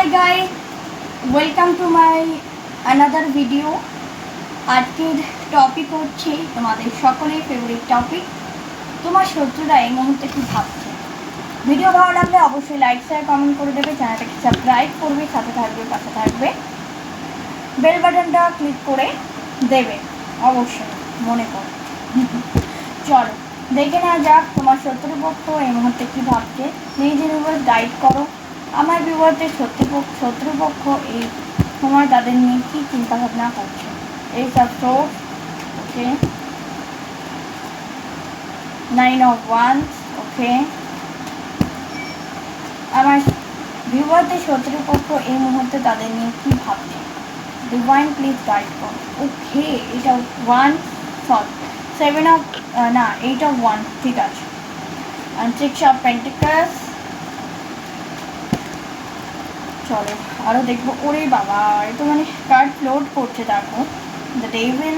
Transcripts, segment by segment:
Hi guys, welcome to my another video. আজকের topic হচ্ছে তোমাদের সকলের ফেভারিট টপিক, তোমার শত্রুরা এই মুহূর্তে কি ভাবছে। ভিডিও ভালো লাগলে অবশ্যই লাইক শেয়ার কমেন্ট করে দেবে, চ্যানেলটাকে সাবস্ক্রাইব করবে, সাথে থাকবে, পাশে থাকবে, বেল বাটনটা ক্লিক করে দেবে অবশ্যই মনে করো। চলো দেখে নেওয়া যাক তোমার শত্রুপক্ষ এই মুহূর্তে কি ভাবছে। প্লিজ ইউনিভার্স গাইড করো আমার ভিউয়ারদের শত্রুপক্ষ এই সময় তাদের নিয়ে কী চিন্তাভাবনা করছে। এই সব সোর্স ওকে, 9 of Wands ওকে, আমার ভিউয়ারদের শত্রুপক্ষ এই মুহূর্তে তাদের নিয়ে কী ভাবছে। ডিভাইন প্লিজ গাইড করো। ওকে, এটা 1 সরি 7 of 8 of Wands, ঠিক আছে। and 6 of Pentacles। চলো আরও দেখবো। ওরে বাবা, এ তো মানে কার্ড ফ্লোট করছে, দেখো দ্য ডেভিল।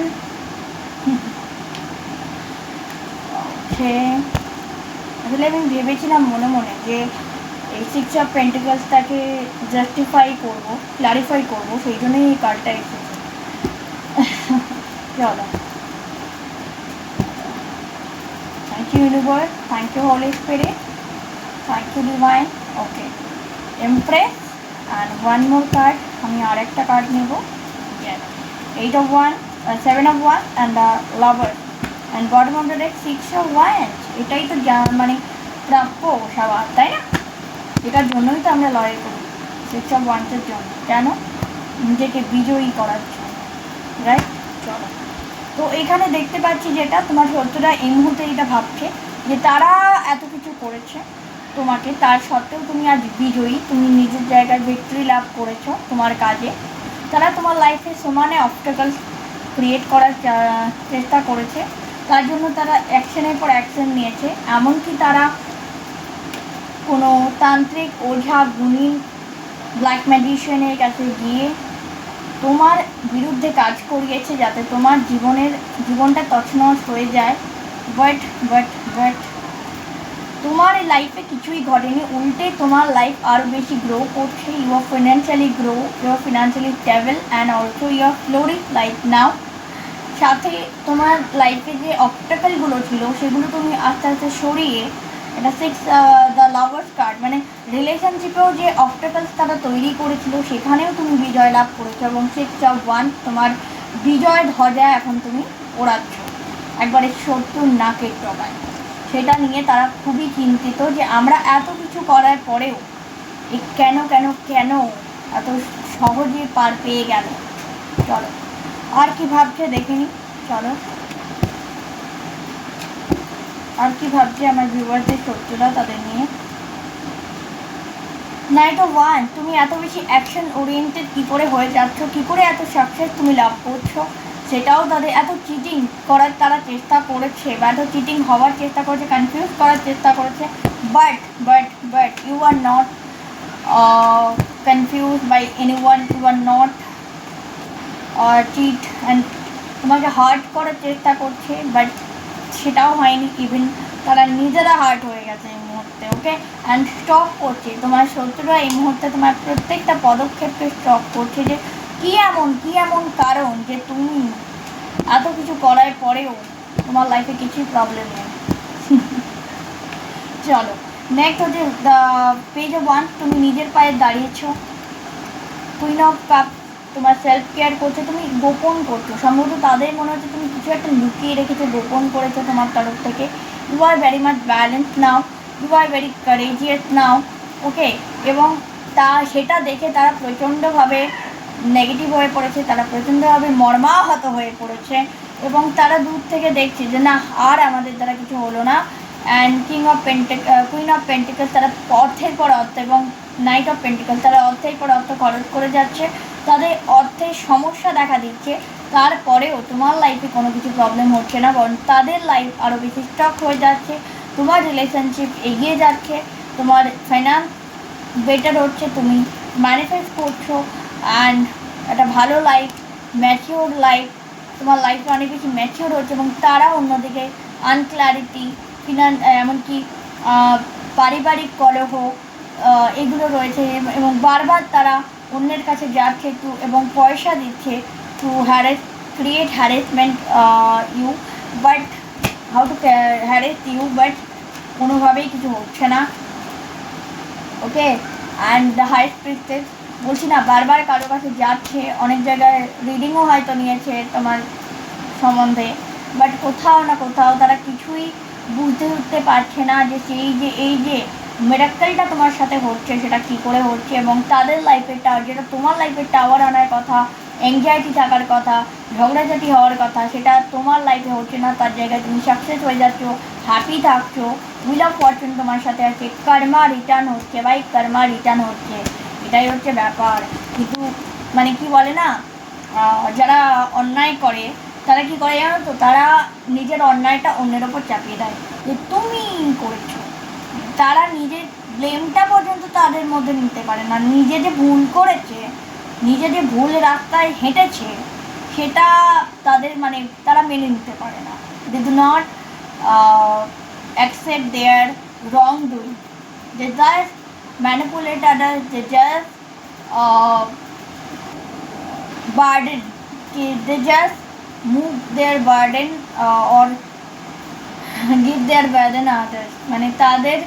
ওকে, আসলে আমি ভেবেছিলাম মনে মনে যে এই 6 অফ পেন্টিকলসটাকে জাস্টিফাই করবো, ক্লারিফাই করবো, সেই জন্যই এই কার্ডটা এসেছে। চলো, thank you universe, thank you holy spirit, thank you divine. Okay, empress and one more card, আমি আর একটা কার্ড নেব। 8 of Wands, 7 of Wands and the lover and bottom of the deck 6 of Wands। এটাই তো মানে প্রাপ্য সবার, তাই না? এটার জন্যই তো আমরা লড়াই করি, 6 of Wands এর জন্য। কেন? নিজেকে বিজয়ী করার জন্য, রাইট? চলো, তো এখানে দেখতে পাচ্ছি যেটা তোমার শত্রুরা এই মুহূর্তে এটা ভাবছে যে তারা এত কিছু করেছে তোমাকে, তার সত্ত্বেও তুমি আজ বিজয়ী, তুমি নিজের জায়গায় ভিক্টরি লাভ করেছো তোমার কাজে। তারা তোমার লাইফে সমানে অবস্টাকলস ক্রিয়েট করার চেষ্টা করেছে, তার জন্য তারা অ্যাকশনের পর অ্যাকশন নিয়েছে। এমনকি তারা কোনো তান্ত্রিক, ওঝা, গুণী, ব্ল্যাক ম্যাজিশিয়ানের কাছে গিয়ে তোমার বিরুদ্ধে কাজ করিয়েছে যাতে তোমার জীবনটা তছনছ হয়ে যায়। বাট তোমার এই লাইফে কিছুই ঘটেনি, উল্টে তোমার লাইফ আরও বেশি গ্রো করছে। You are financially grow, you are financially stable and also you are flourish life now. সাথে তোমার লাইফে যে অবস্টাকলগুলো ছিল সেগুলো তুমি আস্তে আস্তে সরিয়ে, এটা 6 দ্য লাভার্স কার্ড, মানে রিলেশনশিপেও যে অবস্টাকলস তারা তৈরি করেছিল সেখানেও তুমি বিজয় লাভ করেছো এবং 6 of Wands তোমার বিজয় ধ্বজা এখন তুমি ওড়াচ্ছ একবারে শত্রুর নাকের ডগায়। সেটা নিয়ে তারা খুবই চিন্তিত যে আমরা এত কিছু করার পরেও এই কেন এত সহজে পার পেয়ে গেল। চলো আর কি ভাবছে দেখে নি। চলো আর কি ভাবছে আমার ভিউয়ারদের শত্রুরা তাদের নিয়ে। 9 of Wands, তুমি এত বেশি অ্যাকশন ওরিয়েন্টেড কী করে হয়ে যাচ্ছ, কী করে এত সাকসেস তুমি লাভ করছো, সেটাও তাদের। এত চিটিং করার তারা চেষ্টা করেছে বা এত চিটিং হওয়ার চেষ্টা করেছে, কনফিউজ করার চেষ্টা করেছে, but you are not confuse by anyone, you are not cheat and তোমাকে হার্ট করার চেষ্টা করছে, বাট সেটাও হয়নি। ইভেন তারা নিজেরা হার্ট হয়ে গেছে এই মুহূর্তে। ওকে, অ্যান্ড স্টপ করছে তোমার শত্রুরা এই মুহূর্তে তোমার প্রত্যেকটা পদক্ষেপকে স্টপ করছে যে কী এমন কারণ যে তুমি এত কিছু করার পরেও তোমার লাইফে কিছুই প্রবলেম নেই। চলো নেক্সট হচ্ছে দ্য পেজ অফ ওয়ান্স, তুমি নিজের পায়ে দাঁড়িয়েছ। কুইন অফ কাপ, তোমার সেলফ কেয়ার করছো, তুমি গোপন করছো, সম্ভবত তাদের মনে হচ্ছে তুমি কিছু একটা লুকিয়ে রেখেছো, গোপন করেছো তোমার তরফ থেকে। You are very much balance now, you are very courageous now. Okay, এবং সেটা দেখে তারা প্রচণ্ডভাবে নেগেটিভ হয়ে পড়েছে, তারা প্রচণ্ডভাবে মর্মাহত হয়ে পড়েছে এবং তারা দূর থেকে দেখছে যে না, আর আমাদের দ্বারা কিছু হলো না। অ্যান্ড কুইন অফ পেন্টিকলস, তারা অর্থের পর অর্থ, এবং নাইট অফ পেন্টিকলস, তারা অর্থের পর অর্থ খরচ করে যাচ্ছে, তাদের অর্থের সমস্যা দেখা দিচ্ছে। তারপরেও তোমার লাইফে কোনো কিছু প্রবলেম হচ্ছে না, বরং তাদের লাইফ আরও বেশি স্টক হয়ে যাচ্ছে। তোমার রিলেশনশিপ এগিয়ে যাচ্ছে, তোমার ফাইন্যান্স বেটার হচ্ছে, তুমি ম্যানিফেস্ট করছো অ্যান্ড একটা ভালো লাইফ, ম্যাচিওর লাইফ, তোমার লাইফে অনেক বেশি ম্যাচিওর হচ্ছে। এবং তারা অন্যদিকে আনক্ল্যারিটি, এমনকি পারিবারিক কলহ, এগুলো রয়েছে এবং বারবার তারা অন্যের কাছে যাচ্ছে টু এবং পয়সা দিচ্ছে to create harassment you, but how to harass you, but কোনোভাবেই কিছু হচ্ছে না। Okay, and the highest priestess বলছি না, বারবার কারো কাছে যাচ্ছে, অনেক জায়গায় রিডিংও হয়তো নিয়েছে তোমার সম্বন্ধে, বাট কোথাও না কোথাও তারা কিছুই বুঝতে উঠতে পারছে না যে এই যে মেরাক্কেলটা তোমার সাথে হচ্ছে সেটা কী করে হচ্ছে, এবং তাদের লাইফের টাওয়ার, যেটা তোমার লাইফের টাওয়ার আনার কথা, অ্যাংজাইটি থাকার কথা, ঝগড়াঝাটি হওয়ার কথা, সেটা তোমার লাইফে হচ্ছে না। তার জায়গায় তুমি সাকসেস হয়ে যাচ্ছ, হ্যাপি থাকছো, হুইল অফ ফরচুন তোমার সাথে আছে, কর্মা রিটার্ন হচ্ছে ভাই, কর্মা রিটার্ন হচ্ছে, এটাই হচ্ছে ব্যাপার। কিন্তু মানে কি বলে না, যারা অন্যায় করে তারা কি করে জানো তো, তারা নিজের অন্যায়টা অন্যের ওপর চাপিয়ে দেয় যে তুমি করেছো। তারা নিজের ব্লেমটা পর্যন্ত তাদের মধ্যে নিতে পারে না। নিজে যে ভুল করেছে, নিজে যে ভুল রাস্তায় হেঁটেছে, সেটা তাদের মানে তারা মেনে নিতে পারে না। They do not accept their wrong doing, they just manipulate others, they just burden, they just move their burden or give their burden others, মানে তাদের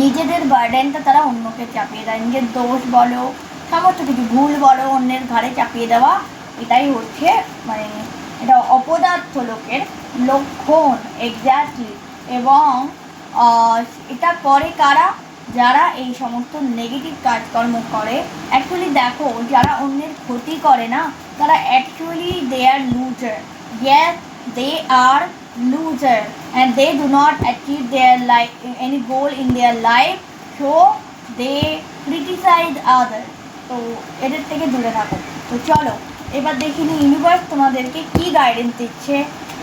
নিজেদের বার্ডেনটা তারা অন্যকে চাপিয়ে দেয়, নিজের দোষ বলো, সমস্ত কিছু ভুল বলো অন্যের ঘাড়ে চাপিয়ে দেওয়া, এটাই হচ্ছে মানে এটা অপদার্থ লোকের লক্ষণ এক্স্যাক্টলি। এবং এটা করে কারা, যারা এই সমস্ত নেগেটিভ কাজকর্ম করে। অ্যাকচুয়ালি দেখো, যারা অন্যের ক্ষতি করে না, তারা actually they are loser, yes they are loser, and they do not achieve their life any goal in their life, so they criticize others. তো এদের থেকে দূরে থাকো। তো চলো এবার দেখিনি ইউনিভার্স তোমাদেরকে কি গাইডেন্স দিচ্ছে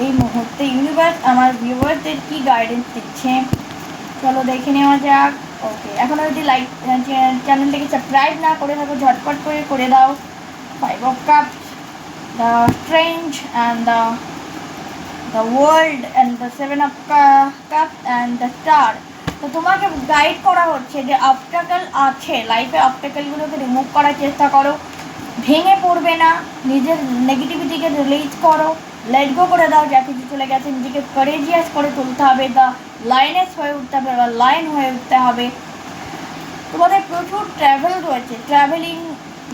এই মুহূর্তে, ইউনিভার্স আমার ভিউয়ারদের কি গাইডেন্স দিচ্ছে, চলো দেখে নেওয়া যাক। ওকে, এখনও যদি লাইক চ্যানেলটাকে সাবস্ক্রাইব না করে থাকো ঝটপট করে দাও। 5 of Cups, the Strange and the World and the 7 of Cups and the Star। তো তোমাকে গাইড করা হচ্ছে যে অবস্টাকেল আছে লাইফে, অবস্টাকেলগুলোকে রিমুভ করার চেষ্টা করো, ভেঙে পড়বে না, নিজের নেগেটিভিটিকে রিলিজ করো, লেট গো করে দাও, যা কিছু চলে গেছে নিজেকে কারেজিয়াস করে তুলতে হবে, দ্য লাইনেস হয়ে উঠতে হবে বা লাইন হয়ে উঠতে হবে। তোমাদের প্রচুর ট্র্যাভেল রয়েছে, ট্র্যাভেলিং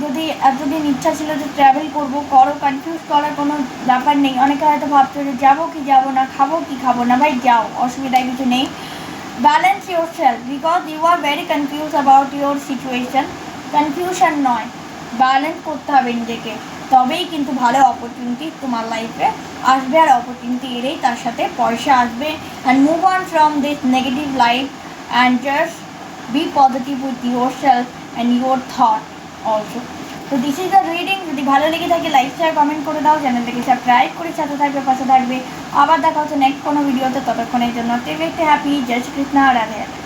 যদি এতদিন ইচ্ছা ছিল যে ট্র্যাভেল করবো, করো, কনফিউজ করার কোনো ব্যাপার নেই। অনেকে হয়তো ভাবছো যে যাবো কি যাবো না, খাবো কি খাবো না, ভাই যাও, অসুবিধা কিছু নেই। Balance your self, because you are very confuse about your situation. Confusion নয়, ব্যালেন্স করতে হবে নিজেকে, তবেই কিন্তু ভালো অপরচুনিটি তোমার লাইফে আসবে, আর অপরচুনিটি এলেই তার সাথে পয়সা আসবে। And move on from this negative life and just be positive with your self and your thought also. তো দিস ইজ দ্য রিডিং। যদি ভালো লেগে থাকে লাইক শেয়ার কমেন্ট করে দাও, চ্যানেলটাকে সাবস্ক্রাইব করে সাথে থাকবে, পাশে থাকবে। আবার দেখা হচ্ছে নেক্সট কোনো ভিডিওতে, ততক্ষণের জন্য টেক হ্যাপি, জয় শ্রীকৃষ্ণ, রাধে রাধে।